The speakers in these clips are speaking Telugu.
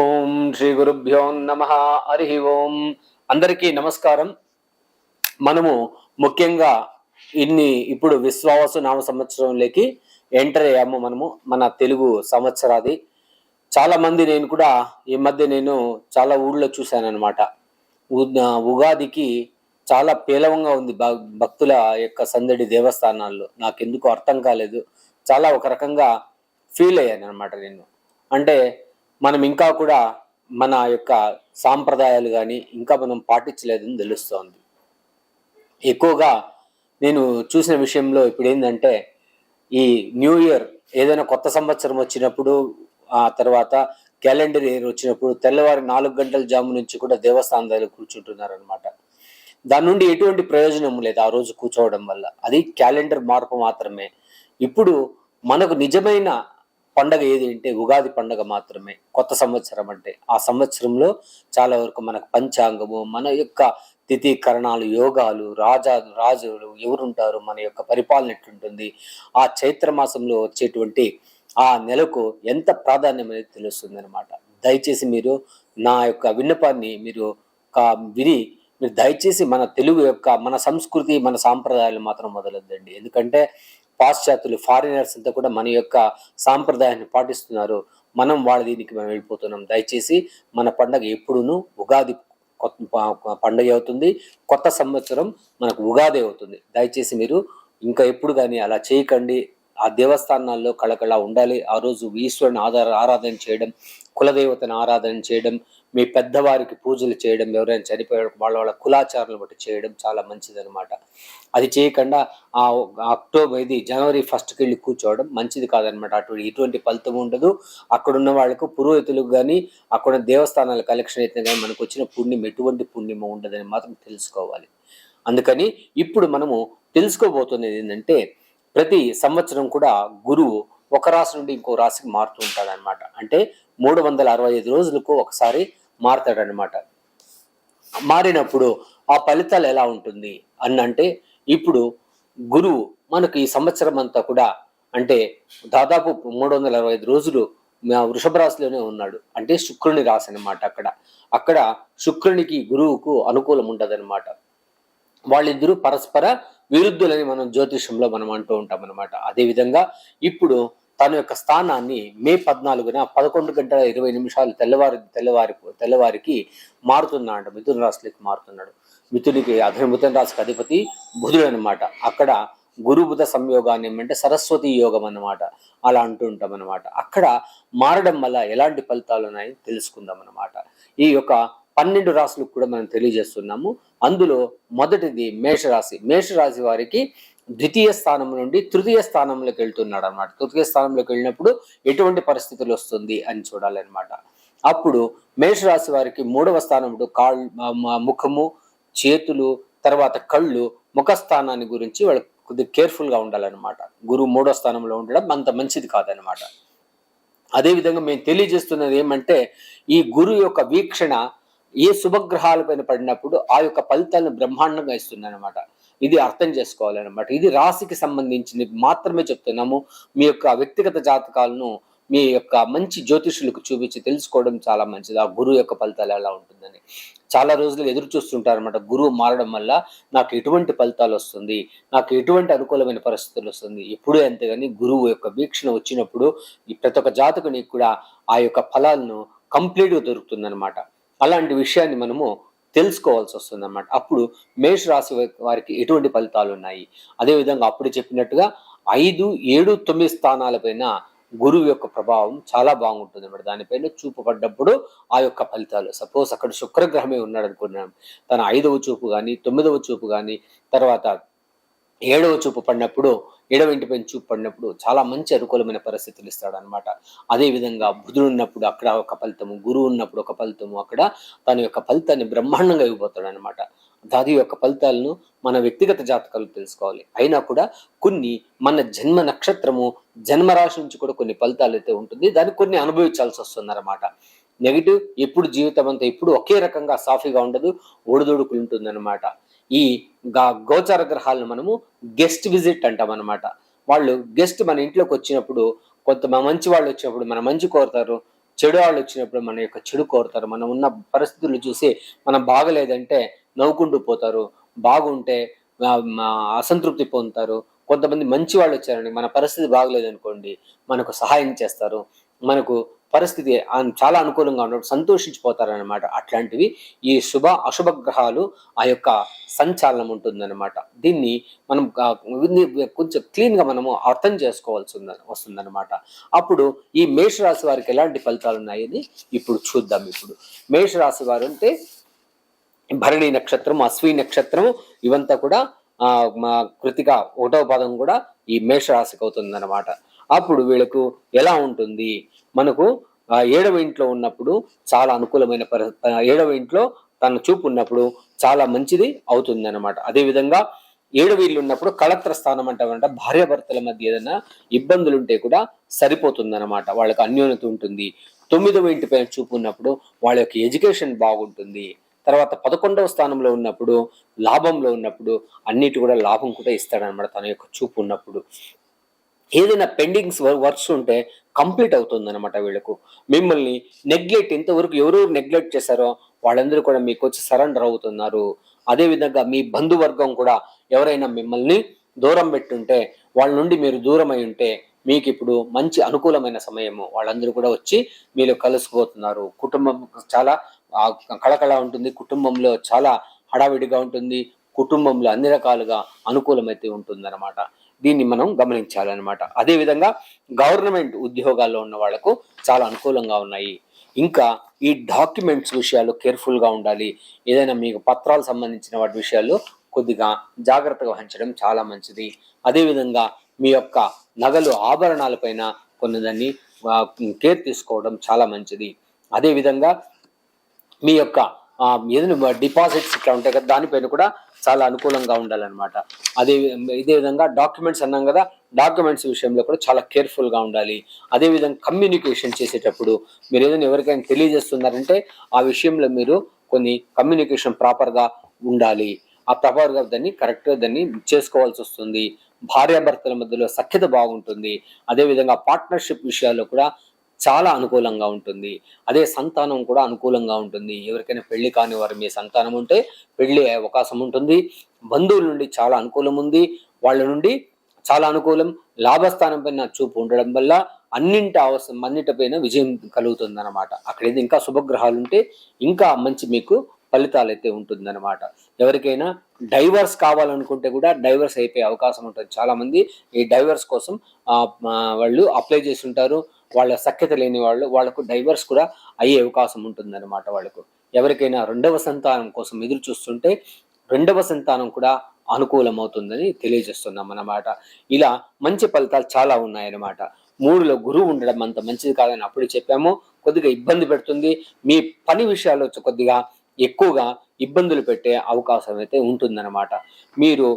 ఓం శ్రీ గురుభ్యో నమ. హరి ఓం. అందరికీ నమస్కారం. మనము ముఖ్యంగా ఇప్పుడు విశ్వావసు నామ సంవత్సరంలోకి ఎంటర్ అయ్యాము. మనము మన తెలుగు సంవత్సరాది చాలా మంది, నేను కూడా ఈ మధ్య చాలా ఊళ్ళో చూశాను అనమాట. ఉగాదికి చాలా పేలవంగా ఉంది భక్తుల యొక్క సందడి దేవస్థానాల్లో. నాకెందుకు అర్థం కాలేదు. చాలా ఒక రకంగా ఫీల్ అయ్యాను అనమాట నేను. అంటే మనం ఇంకా కూడా మన యొక్క సాంప్రదాయాలు కానీ ఇంకా మనం పాటించలేదని తెలుస్తోంది. ఎక్కువగా నేను చూసిన విషయంలో ఇప్పుడు ఏంటంటే, ఈ న్యూ ఇయర్ ఏదైనా కొత్త సంవత్సరం వచ్చినప్పుడు, ఆ తర్వాత క్యాలెండర్ ఇయర్ వచ్చినప్పుడు తెల్లవారి 4 గంటల జాము నుంచి కూడా దేవస్థానం దగ్గర కూర్చుంటున్నారు అనమాట. దాని నుండి ఎటువంటి ప్రయోజనం లేదు ఆ రోజు కూర్చోవడం వల్ల. అది క్యాలెండర్ మార్పు మాత్రమే. ఇప్పుడు మనకు నిజమైన పండగ ఏది అంటే ఉగాది పండగ మాత్రమే. కొత్త సంవత్సరం అంటే ఆ సంవత్సరంలో చాలా వరకు మనకు పంచాంగము, మన యొక్క తిథి కరణాలు, యోగాలు, రాజులు ఎవరుంటారు, మన యొక్క పరిపాలన ఎట్లుంటుంది, ఆ చైత్ర మాసంలో వచ్చేటువంటి ఆ నెలకు ఎంత ప్రాధాన్యం అనేది తెలుస్తుంది అనమాట. దయచేసి మీరు నా యొక్క విన్నపాన్ని మీరు విని మీరు దయచేసి మన తెలుగు యొక్క మన సంస్కృతి మన సాంప్రదాయాలు మాత్రం వదలొద్దండి. ఎందుకంటే పాశ్చాత్యులు, ఫారినర్స్ అంతా కూడా మన యొక్క సాంప్రదాయాన్ని పాటిస్తున్నారు. మనం వాళ్ళ దీనికి మనం వెళ్ళిపోతున్నాం. దయచేసి మన పండగ ఎప్పుడును ఉగాది పండుగ అవుతుంది. కొత్త సంవత్సరం మనకు ఉగాది అవుతుంది. దయచేసి మీరు ఇంకా ఎప్పుడు కానీ అలా చేయకండి. ఆ దేవస్థానాల్లో కళకళ ఉండాలి. ఆ రోజు ఈశ్వరుని ఆరాధన చేయడం, కులదేవతను ఆరాధన చేయడం, మీ పెద్దవారికి పూజలు చేయడం, ఎవరైనా చనిపోయాడు వాళ్ళ కులాచారాలను బట్టి చేయడం చాలా మంచిదనమాట. అది చేయకుండా జనవరి 1కి వెళ్ళి కూర్చోవడం మంచిది కాదనమాట. ఇటువంటి ఫలితం ఉండదు. అక్కడున్న వాళ్ళకు పురోహితులకు కానీ అక్కడ దేవస్థానాల కలెక్షన్ అయితే కానీ మనకు వచ్చిన పుణ్యం ఎటువంటి పుణ్యమో ఉండదని మాత్రం తెలుసుకోవాలి. అందుకని ఇప్పుడు మనము తెలుసుకోబోతున్నది ఏంటంటే, ప్రతి సంవత్సరం కూడా గురువు ఒక రాశి నుండి ఇంకో రాశికి మారుతూ ఉంటాడనమాట. అంటే 365 రోజులకు ఒకసారి మారతాడనమాట. మారినప్పుడు ఆ ఫలితాలు ఎలా ఉంటుంది అంటే, ఇప్పుడు గురువు మనకు ఈ సంవత్సరం అంతా కూడా అంటే దాదాపు 365 రోజులు వృషభ రాశిలోనే ఉన్నాడు. అంటే శుక్రుని రాశి అనమాట. అక్కడ శుక్రునికి గురువుకు అనుకూలం ఉండదన్నమాట. వాళ్ళిద్దరూ పరస్పర విరుద్ధులని మనం జ్యోతిషంలో మనం అంటూ ఉంటాం అనమాట. అదేవిధంగా ఇప్పుడు తన యొక్క స్థానాన్ని మే 14న 11:20 తెల్లవారికి మారుతున్నాడు. మిథున రాశిలోకి మారుతున్నాడు. మిథున రాశికి అధిపతి బుధుడు అనమాట. అక్కడ గురు బుధ సంయోగాన్ని ఏమంటే సరస్వతి యోగం అన్నమాట. అలా అంటూ ఉంటాం అనమాట. అక్కడ మారడం వల్ల ఎలాంటి ఫలితాలు ఉన్నాయని తెలుసుకుందాం అనమాట. ఈ యొక్క 12 రాశులకు కూడా మనం తెలియజేస్తున్నాము. అందులో మొదటిది మేషరాశి. మేషరాశి వారికి ద్వితీయ స్థానం నుండి తృతీయ స్థానంలోకి వెళ్తున్నాడు అనమాట. తృతీయ స్థానంలోకి వెళ్ళినప్పుడు ఎటువంటి పరిస్థితులు వస్తుంది అని చూడాలన్నమాట. అప్పుడు మేషరాశి వారికి 3వ స్థానంలో ముఖము, చేతులు, తర్వాత కళ్ళు, ముఖ స్థానాన్ని గురించి వాళ్ళు కొద్దిగా కేర్ఫుల్ గా ఉండాలన్నమాట. గురువు 3వ స్థానంలో ఉండడం అంత మంచిది కాదనమాట. అదేవిధంగా మేము తెలియజేస్తున్నది ఏమంటే, ఈ గురువు యొక్క వీక్షణ ఏ శుభగ్రహాలపైన పడినప్పుడు ఆ యొక్క ఫలితాలను బ్రహ్మాండంగా ఇస్తుంది అనమాట. ఇది అర్థం చేసుకోవాలన్నమాట. ఇది రాశికి సంబంధించింది మాత్రమే చెప్తున్నాము. మీ యొక్క వ్యక్తిగత జాతకాలను మీ యొక్క మంచి జ్యోతిషులకు చూపించి తెలుసుకోవడం చాలా మంచిది. ఆ గురువు యొక్క ఫలితాలు ఎలా ఉంటుందని చాలా రోజులు ఎదురు చూస్తుంటారు అనమాట. గురువు మారడం వల్ల నాకు ఎటువంటి ఫలితాలు వస్తుంది, నాకు ఎటువంటి అనుకూలమైన పరిస్థితులు వస్తుంది. ఎప్పుడూ అంతేగాని గురువు యొక్క వీక్షణ వచ్చినప్పుడు ఈ ప్రతి ఒక్క జాతకునికి కూడా ఆ యొక్క ఫలాలను కంప్లీట్గా దొరుకుతుంది అనమాట. అలాంటి విషయాన్ని మనము తెలుసుకోవాల్సి వస్తుంది అన్నమాట. అప్పుడు మేషరాశి వారికి ఎటువంటి ఫలితాలు ఉన్నాయి. అదేవిధంగా అప్పుడు చెప్పినట్టుగా 5, 7, 9 స్థానాలపైన గురువు యొక్క ప్రభావం చాలా బాగుంటుంది అన్నమాట. దానిపైన చూపు పడ్డప్పుడు ఆ యొక్క ఫలితాలు, సపోజ్ అక్కడ శుక్రగ్రహమే ఉన్నాడు అనుకున్నాం, తన 5వ చూపు కానీ 9వ చూపు కానీ తర్వాత 7వ చూపు పడినప్పుడు, 7వ ఇంటిపైన చూపు పడినప్పుడు చాలా మంచి అనుకూలమైన పరిస్థితులు ఇస్తాడు అనమాట. అదేవిధంగా బుధుడు ఉన్నప్పుడు అక్కడ ఒక ఫలితము, గురువు ఉన్నప్పుడు ఒక ఫలితము, అక్కడ తన యొక్క ఫలితాన్ని బ్రహ్మాండంగా ఇవ్వబోతాడు అనమాట. దాని యొక్క ఫలితాలను మన వ్యక్తిగత జాతకాలు తెలుసుకోవాలి. అయినా కూడా కొన్ని మన జన్మ నక్షత్రము, జన్మరాశి నుంచి కూడా కొన్ని ఫలితాలు అయితే ఉంటుంది. దాన్ని కొన్ని అనుభవించాల్సి వస్తుంది అనమాట. నెగిటివ్ ఎప్పుడు జీవితం అంతా ఎప్పుడు ఒకే రకంగా సాఫీగా ఉండదు, ఒడిదుడుకులు ఉంటుంది అనమాట. ఈ గోచార గ్రహాలను మనము గెస్ట్ విజిట్ అంటాం అనమాట. వాళ్ళు గెస్ట్ మన ఇంట్లోకి వచ్చినప్పుడు, కొంత మంచి వాళ్ళు వచ్చినప్పుడు మన మంచి కోరుతారు, చెడు వాళ్ళు వచ్చినప్పుడు మన యొక్క చెడు కోరుతారు. మనం ఉన్న పరిస్థితులు చూసి మనం బాగలేదంటే నవ్వుకుంటూ పోతారు, బాగుంటే అసంతృప్తి పొందుతారు. కొంతమంది మంచి వాళ్ళు వచ్చారండి, మన పరిస్థితి బాగలేదనుకోండి మనకు సహాయం చేస్తారు, మనకు పరిస్థితి చాలా అనుకూలంగా ఉన్నప్పుడు సంతోషించిపోతారనమాట. అట్లాంటివి ఈ శుభ అశుభ గ్రహాలు ఆ యొక్క సంచాలనం ఉంటుందన్నమాట. దీన్ని మనం కొంచెం క్లీన్గా మనము అర్థం చేసుకోవాల్సి వస్తుందన్నమాట. అప్పుడు ఈ మేషరాశి వారికి ఎలాంటి ఫలితాలు ఉన్నాయని ఇప్పుడు చూద్దాం. ఇప్పుడు మేషరాశి వారు అంటే భరణి నక్షత్రం, అశ్విని నక్షత్రం ఇవంతా కూడా మా కృతిక 1వ పాదం కూడా ఈ మేషరాశికి అవుతుంది అనమాట. అప్పుడు వీళ్ళకు ఎలా ఉంటుంది, మనకు 7వ ఇంట్లో ఉన్నప్పుడు చాలా అనుకూలమైన 7వ ఇంట్లో తన చూపు ఉన్నప్పుడు చాలా మంచిది అవుతుంది అనమాట. అదేవిధంగా 7వ ఇల్లు ఉన్నప్పుడు కళత్ర స్థానం అంటామంట, భార్యాభర్తల మధ్య ఏదైనా ఇబ్బందులు ఉంటే కూడా సరిపోతుంది అనమాట, వాళ్ళకి అన్యోన్యత ఉంటుంది. 9వ ఇంటి పైన చూపు ఉన్నప్పుడు వాళ్ళ యొక్క ఎడ్యుకేషన్ బాగుంటుంది. తర్వాత 11వ స్థానంలో ఉన్నప్పుడు, లాభంలో ఉన్నప్పుడు అన్నిటి కూడా లాభం కూడా ఇస్తాడనమాట తన యొక్క చూపు ఉన్నప్పుడు. ఏదైనా పెండింగ్స్ వర్క్స్ ఉంటే కంప్లీట్ అవుతుంది అనమాట వీళ్ళకు. మిమ్మల్ని నెగ్లెక్ట్, ఇంతవరకు ఎవరెవరు నెగ్లెక్ట్ చేశారో వాళ్ళందరూ కూడా మీకు వచ్చి సరెండర్ అవుతున్నారు. అదేవిధంగా మీ బంధువర్గం కూడా ఎవరైనా మిమ్మల్ని దూరం పెట్టుంటే, వాళ్ళ నుండి మీరు దూరం అయి ఉంటే మీకు ఇప్పుడు మంచి అనుకూలమైన సమయము, వాళ్ళందరూ కూడా వచ్చి మీరు కలుసుకుపోతున్నారు. కుటుంబం చాలా కళకళ ఉంటుంది, కుటుంబంలో చాలా హడావిడిగా ఉంటుంది, కుటుంబంలో అన్ని రకాలుగా అనుకూలమైతే ఉంటుందన్నమాట. దీన్ని మనం గమనించాలన్నమాట. అదేవిధంగా గవర్నమెంట్ ఉద్యోగాల్లో ఉన్న వాళ్లకు చాలా అనుకూలంగా ఉన్నాయి. ఇంకా ఈ డాక్యుమెంట్స్ విషయాలు కేర్ఫుల్గా ఉండాలి. ఏదైనా మీకు పత్రాలు సంబంధించిన వాటి విషయాల్లో కొద్దిగా జాగ్రత్తగా వహించడం చాలా మంచిది. అదేవిధంగా మీ యొక్క నగలు ఆభరణాలపైన కొన్నిదాన్ని కేర్ తీసుకోవడం చాలా మంచిది. అదేవిధంగా మీ యొక్క ఏదైనా డిపాజిట్స్ ఇట్లా ఉంటాయి కదా, దానిపైన కూడా చాలా అనుకూలంగా ఉండాలన్నమాట. ఇదే విధంగా డాక్యుమెంట్స్ అన్నాం కదా, డాక్యుమెంట్స్ విషయంలో కూడా చాలా కేర్ఫుల్గా ఉండాలి. అదేవిధంగా కమ్యూనికేషన్ చేసేటప్పుడు మీరు ఏదైనా ఎవరికైనా తెలియజేస్తున్నారంటే ఆ విషయంలో మీరు కొన్ని కమ్యూనికేషన్ ప్రాపర్గా ఉండాలి. ఆ ప్రాపర్గా దాన్ని కరెక్ట్గా దాన్ని చేసుకోవాల్సి వస్తుంది. భార్యాభర్తల మధ్యలో సఖ్యత బాగుంటుంది. అదేవిధంగా పార్ట్నర్షిప్ విషయాల్లో కూడా చాలా అనుకూలంగా ఉంటుంది. అదే సంతానం కూడా అనుకూలంగా ఉంటుంది. ఎవరికైనా పెళ్లి కాని వారు మీ సంతానం ఉంటే పెళ్లి అవకాశం ఉంటుంది. బంధువుల నుండి చాలా అనుకూలం ఉంది, వాళ్ళ నుండి చాలా అనుకూలం. లాభస్థానం పైన చూపు ఉండడం వల్ల అన్నిటిపైన విజయం కలుగుతుంది అనమాట. అక్కడ ఇంకా శుభగ్రహాలు ఉంటే ఇంకా మంచి మీకు ఫలితాలు అయితే ఉంటుందన్నమాట. ఎవరికైనా డైవర్స్ కావాలనుకుంటే కూడా డైవర్స్ అయిపోయే అవకాశం ఉంటుంది. చాలా మంది ఈ డైవర్స్ కోసం వాళ్ళు అప్లై చేసి ఉంటారు. వాళ్ళ సఖ్యత లేని వాళ్ళకు డైవర్స్ కూడా అయ్యే అవకాశం ఉంటుందన్నమాట. వాళ్ళకు ఎవరికైనా 2వ సంతానం కోసం ఎదురు చూస్తుంటే 2వ సంతానం కూడా అనుకూలం అవుతుందని తెలియజేస్తున్నాం అన్నమాట. ఇలా మంచి ఫలితాలు చాలా ఉన్నాయన్నమాట. 3లో గురువు ఉండడం అంత మంచిది కాదని అప్పుడు చెప్పాము. కొద్దిగా ఇబ్బంది పెడుతుంది. మీ పని విషయాల్లో కొద్దిగా ఎక్కువగా ఇబ్బందులు పెట్టే అవకాశం అయితే ఉంటుందన్నమాట. మీరు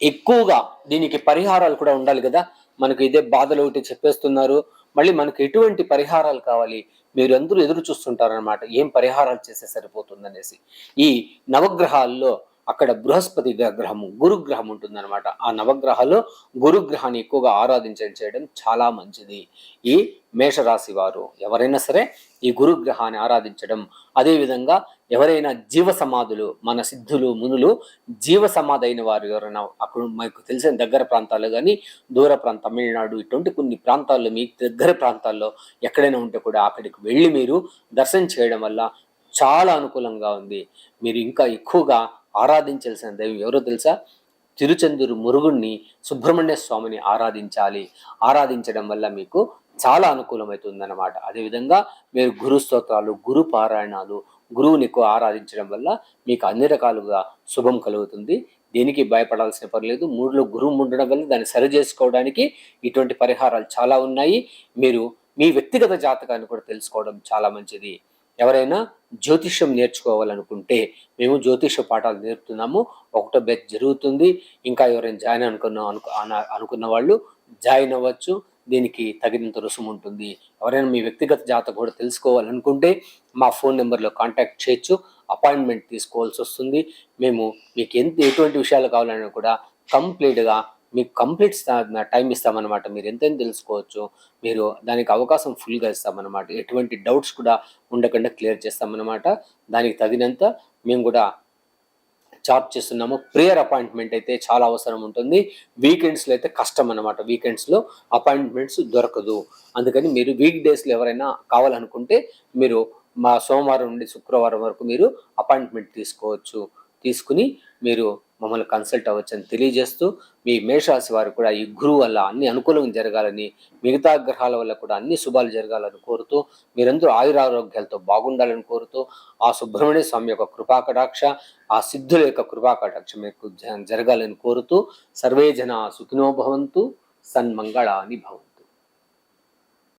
ఎక్కువగా దీనికి పరిహారాలు కూడా ఉండాలి కదా. మనకు ఇదే బాధలు ఒకటి చెప్పేస్తున్నారు, మళ్ళీ మనకు ఎటువంటి పరిహారాలు కావాలి, మీరు అందరూ ఎదురు చూస్తుంటారనమాట, ఏం పరిహారాలు చేస్తే సరిపోతుందనేసి. ఈ నవగ్రహాల్లో అక్కడ బృహస్పతి గ్రహము, గురుగ్రహం ఉంటుందన్నమాట. ఆ నవగ్రహాల్లో గురుగ్రహాన్ని ఎక్కువగా చేయడం చాలా మంచిది. ఈ మేషరాశి వారు ఎవరైనా సరే ఈ గురుగ్రహాన్ని ఆరాధించడం, అదేవిధంగా ఎవరైనా జీవ సమాధులు, మన సిద్ధులు మునులు జీవ సమాధి అయిన వారు ఎవరైనా అక్కడ మీకు తెలిసిన దగ్గర ప్రాంతాల్లో కానీ దూర తమిళనాడు ఇటువంటి కొన్ని ప్రాంతాల్లో మీ దగ్గర ప్రాంతాల్లో ఎక్కడైనా ఉంటే కూడా అక్కడికి వెళ్ళి మీరు దర్శనం చేయడం వల్ల చాలా అనుకూలంగా ఉంది. మీరు ఇంకా ఎక్కువగా ఆరాధించాల్సిన దైవం ఎవరో తెలుసా? తిరుచెందూరు మురుగుణ్ణి, సుబ్రహ్మణ్య స్వామిని ఆరాధించాలి. ఆరాధించడం వల్ల మీకు చాలా అనుకూలమవుతుందన్నమాట. అదేవిధంగా మీరు గురు స్తోత్రాలు, గురు పారాయణాలు, గురువుని ఎక్కువ ఆరాధించడం వల్ల మీకు అన్ని రకాలుగా శుభం కలుగుతుంది. దేనికి భయపడాల్సిన పర్లేదు. 3లో గురువు ఉండడం వల్ల దాన్ని సరి చేసుకోవడానికి ఇటువంటి పరిహారాలు చాలా ఉన్నాయి. మీరు మీ వ్యక్తిగత జాతకాన్ని కూడా తెలుసుకోవడం చాలా మంచిది. ఎవరైనా జ్యోతిష్యం నేర్చుకోవాలనుకుంటే మేము జ్యోతిష పాఠాలు నేర్పుతున్నాము. 1వ బ్యాచ్ జరుగుతుంది. ఇంకా ఎవరైనా జాయిన్ అనుకున్న వాళ్ళు జాయిన్ అవ్వచ్చు. దీనికి తగినంత రుసుము ఉంటుంది. ఎవరైనా మీ వ్యక్తిగత జాతకం కూడా తెలుసుకోవాలనుకుంటే మా ఫోన్ నెంబర్లో కాంటాక్ట్ చేయొచ్చు. అపాయింట్మెంట్ తీసుకోవాల్సి వస్తుంది. మేము మీకు ఎటువంటి విషయాలు కావాలన్నా కూడా కంప్లీట్గా మీకు కంప్లీట్ టైం ఇస్తామన్నమాట. మీరు ఎంతైనా తెలుసుకోవచ్చు. మీరు దానికి అవకాశం ఫుల్గా ఇస్తామన్నమాట. ఎటువంటి డౌట్స్ కూడా ఉండకుండా క్లియర్ చేస్తామన్నమాట. దానికి తగినంత మేము కూడా చార్జ్ చేస్తున్నాము. ప్రేయర్ అపాయింట్మెంట్ అయితే చాలా అవసరం ఉంటుంది. వీకెండ్స్లో అయితే కష్టం అన్నమాట. వీకెండ్స్లో అపాయింట్మెంట్స్ దొరకదు. అందుకని మీరు వీక్ డేస్లో ఎవరైనా కావాలనుకుంటే మీరు మా సోమవారం నుండి శుక్రవారం వరకు మీరు అపాయింట్మెంట్ తీసుకోవచ్చు. తీసుకుని మీరు మమ్మల్ని కన్సల్ట్ అవ్వచ్చని తెలియజేస్తూ, మీ మేషరాశి వారు కూడా ఈ గురువు వల్ల అన్ని అనుకూలంగా జరగాలని, మిగతా గ్రహాల వల్ల కూడా అన్ని శుభాలు జరగాలని కోరుతూ, మీరందరూ ఆయురారోగ్యాలతో బాగుండాలని కోరుతూ, ఆ సుబ్రహ్మణ్య స్వామి యొక్క కృపాకటాక్ష, ఆ సిద్ధుల యొక్క కృపాకటాక్ష మీకు జరగాలని కోరుతూ, సర్వే జన సుఖినో భవంతు, సన్మంగళాని భవంతు.